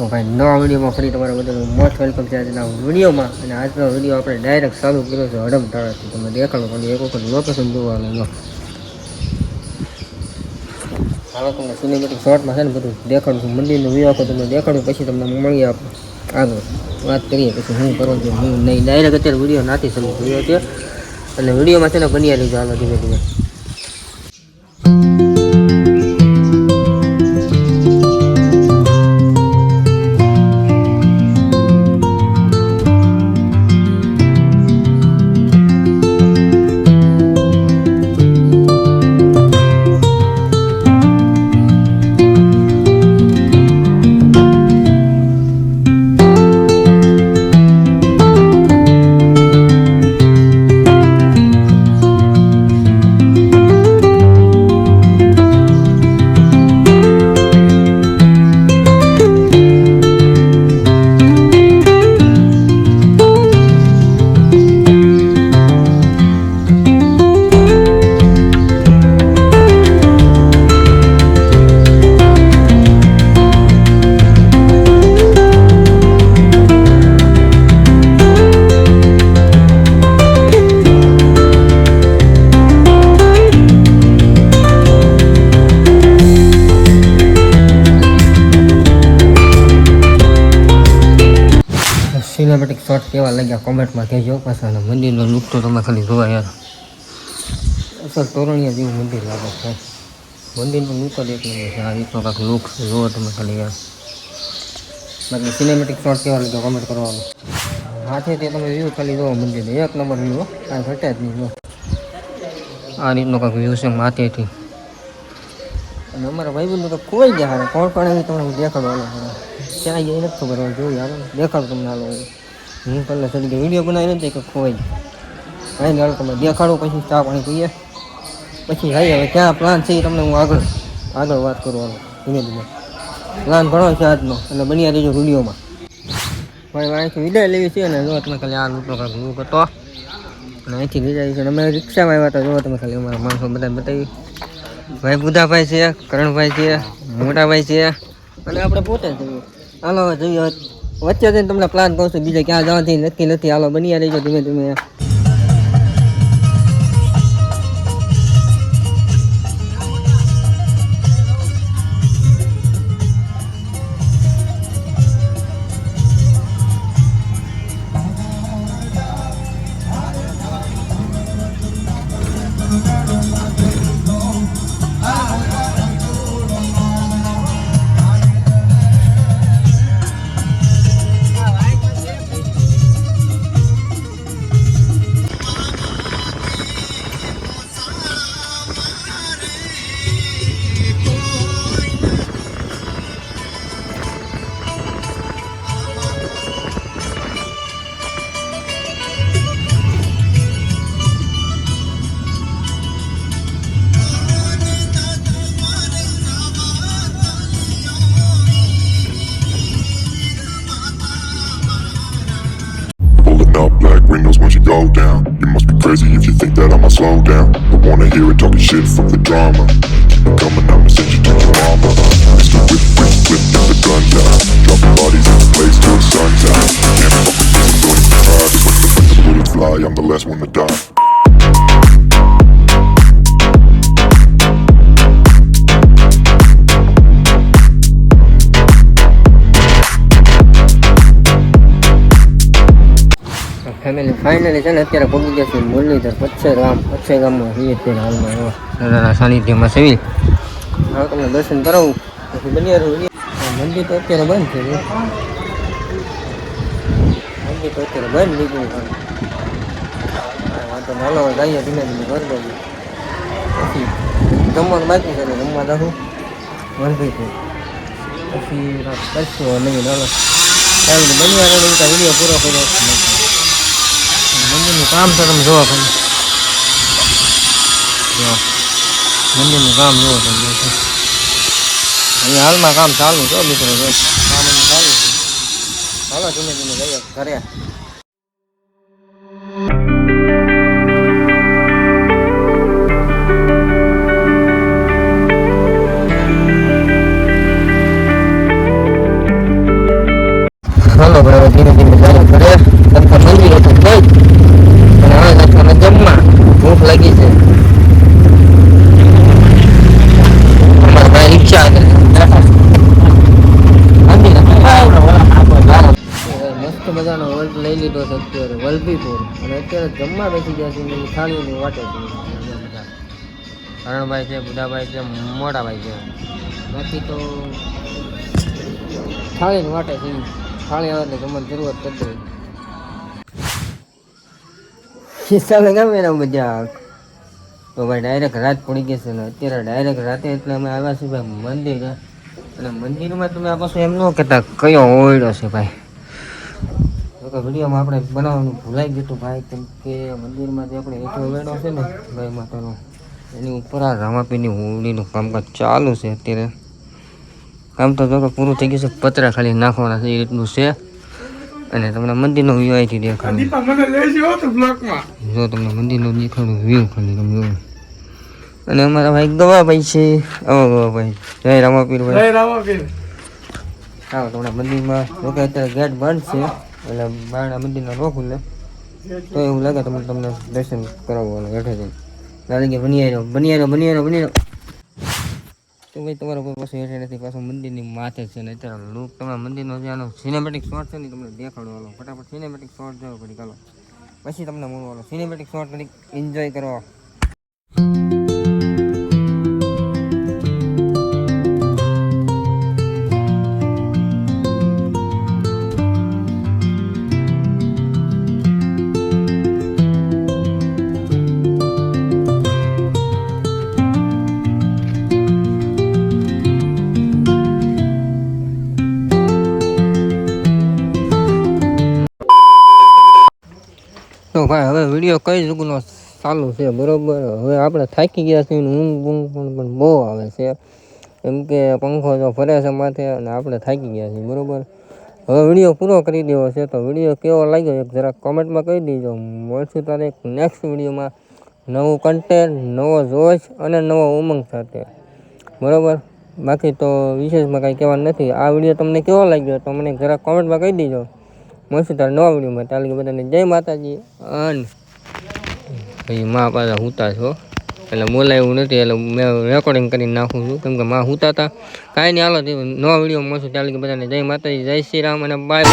તો ભાઈ નવા વિડીયોમાં ફરી તમારા બધાનું મોસ્ટ વેલકમ છે આજના વિડીયોમાં. અને આજનો વિડીયો આપણે ડાયરેક્ટ ચાલુ કર્યો છે હડમતાળાથી. તમે દેખાડો પણ એક વખત લોકેશન જોવાનું જો. હાલો તમને સિનેમેટિક શોર્ટમાં છે ને બધું દેખાડું છું. મંદિરનું વ્યૂ આખો તમને દેખાડું, પછી તમને મળીએ આપણે આગળ વાત કરીએ પછી હું કરું છું હું નહીં. ડાયરેક્ટ અત્યારે વિડીયો નાથી શરૂ કર્યો છે અને વિડીયોમાં છે ને બન્યા રહીજો. હાલો ધીમે ધીમે. સિનેમેટિક શોટ કેવા લાગ્યા કોમેન્ટમાં કહેજો પાછા. અને મંદિરનો લુક તો તમે ખાલી જોવા યાર, અસલ તોરણિયા જેવું મંદિર લાગે છે. મંદિરનો લુક જ એક નંબર છે. આ રીતનો કાંઈક લુક જોવો તમે ખાલી યાર. બાકી સિનેમેટિક શોટ કેવા લાગ્યા કોમેન્ટ કરવાનું. હાથેથી તમે વ્યૂ ખાલી જોવો મંદિરનો એક નંબર વ્યૂ, કાંઈ ઘટે જ નહીં જો. આ રીતનો કાંઈક વ્યૂ છે માથેથી. અને અમારા ભાઈબંધો તો ખોઈ ગયા હારે. કોણ પણ એવી તમને દેખાડવાનું ક્યાં જાય નથી ખબર. હવે જોઈ હાલો દેખાડું તમને. હાલો હું પહેલાં ચડી ગયો વિડીયો બનાવી નથી કે ખોઈ ભાઈ હાલો તમે દેખાડું, પછી ચા પાણી પીએ પછી ભાઈ હવે ક્યાં પ્લાન છે એ તમને હું આગળ વાત કરું. ધીમે ધીમે પ્લાન ઘણો છે આજનો અને બન્યા રહીજો વિડીયોમાં. ભાઈ અહીંથી વિદાય લેવી છે ને જો તમે ખાલી આ લૂટનો કાંઈક લુક હતો અને અહીંથી વિદાય છે. અમે રિક્ષામાં આવ્યા હતા. જો તમે ખાલી અમારા માણસો બધા બતાવી. ભાઈ બુધાભાઈ છે, કરણભાઈ છે, મોટાભાઈ છે અને આપણે પોતે જઈએ. હાલો જોઈએ વચ્ચે જઈને તમને પ્લાન કહું છું. બીજે ક્યાં જવાથી નક્કી નથી. હાલો બની રહીજો ધીમે ધીમે. Windows once you go down. You must be crazy if you think that I'ma slow down. Don't wanna hear it talking shit from the drama. Keep it coming, I'ma send you to your mama. Mr. Whip, whip, whip, get the guns out. Dropping bodies in the place till the sun's out. Can't fuck with this, don't even try. Just when the bullets fly, I'm the last one to die. Family finally છે ને અત્યારે પગી ગયા છે મુરલીધર પચ્છે ગામમાં રહીએ છીએ હાલમાં. દાદાના સાનિધ્યમાં સેવી હવે તમને દર્શન કરાવું પછી બની રહ્યું. મંદિર તો અત્યારે બંધ છે. મંદિર તો અત્યારે બંધ નીકળ્યું. વાંધો હાલો જઈએ ધીમે ધીમે ઘર બાજુ. પછી જમવાનું બાકી છે જમવા દઉં વંધી છે પછી કશું નહીં. હાલો સાહેબ બની રહ્યું વિડીયો પૂરો કર્યો. મંદિરનું કામ તો તમે જોવા પણ મંદિરનું કામ જોવો તમે. અહીંયા હાલમાં કામ ચાલુ છે મિત્રો. કામ ચાલુ છે. હાલો ધીમે ધીમે જઈએ ઘરે. આપણે હવે ધીમે ધીમે ચાલુ કરે તમતા મંદિર હતું ગઈ અને હવે જવાનું જમવા ભૂખ લાગી છે અમારા ભાઈ રિક્ષા મસ્ત મજાનો વર્લ્ડ લઈ લીધો છે અત્યારે વલભીપુર અને અત્યારે જમવા બેસી ગયા છે એની થાળીઓની વાટે છે હરણભાઈ છે બુધાભાઈ છે મોટાભાઈ છે બાકી તો થાળીની વાટે છે થાળી આવે એટલે જમવાની જરૂરત કરતી ખિસ્સા લગાવે એના મજા તો ભાઈ ડાયરેક્ટ રાત પડી ગઈ છે ને અત્યારે ડાયરેક્ટ રાતે એટલે અમે આવ્યા છીએ ભાઈ મંદિર અને મંદિરમાં તમે આ પાછું એમ ન કહેતા કયો ઓયડો છે ભાઈ તો વિડીયોમાં આપણે બનાવવાનું ભૂલાઈ ગયું હતું ભાઈ કેમ કે મંદિરમાં જે આપણે હેઠો ઓયડો છે ને ભાઈ માતાનો એની ઉપર આ રામાપીની હોળીનું કામકાજ ચાલુ છે અત્યારે કામ તો જો કે પૂરું થઈ ગયું છે પતરા ખાલી નાખવાના છે એ રીતનું છે અને તમને મંદિરનો વ્યૂ અહીંથી દેખાડું જો તમને મંદિરનો દેખાડું વ્યૂ ખાલી તમે અને અમારા ભાઈ ગવાભાઈ છે ગવાભાઈ જય રામાપીર ભાઈ જય રામાપીર હા તમને મંદિરમાં જોકે અત્યારે ગેટ બંધ છે એટલે બહારના મંદિરના નો ખુલે તો એવું લાગે તમને દર્શન કરાવવાનું હેઠે જઈને લાગે કે બની આવ્યો તો ભાઈ તમારા કોઈ પાછું હેઠે નથી પાછું મંદિરની માથે છે ને અત્યારે લુક તમે મંદિરનો જે આનો સિનેમેટિક શોટ છે ને તમને દેખાડવાનો ફટાફટ સિનેમેટિક શોટ જવો પડી ચાલો પછી તમને મળવાનો સિનેમેટિક શોટ કરી એન્જોય કરો તો ભાઈ હવે વિડીયો કઈ જુગનો ચાલુ છે બરોબર હવે આપણે થાકી ગયા છીએ ઊંઘ પણ બહુ આવે છે કેમ કે પંખો જો ફરે છે માથે અને આપણે થાકી ગયા છીએ બરોબર હવે વિડીયો પૂરો કરી દેવો છે તો વિડીયો કેવો લાગ્યો એક જરાક કોમેન્ટમાં કહી દેજો મળશું તારે એક નેક્સ્ટ વિડીયોમાં નવું કન્ટેન્ટ નવો જોશ અને નવો ઉમંગ સાથે બરોબર બાકી તો વિશેષમાં કાંઈ કહેવાનું નથી આ વિડીયો તમને કેવો લાગ્યો તો મને જરાક કોમેન્ટમાં કહી દેજો મળશું તારે નવા વિડીયોમાં ચાલે કે બધાને જય માતાજી અને ભાઈ મા પાછા હુતા છો એટલે બોલાયું નથી એટલે મેં રેકોર્ડિંગ કરીને નાખું છું કેમ કે માં હુતા હતા કાંઈ નહીં હાલો નવા વિડીયો મળશું ચાલે કે બધાને જય માતાજી જય શ્રી રામ અને બાય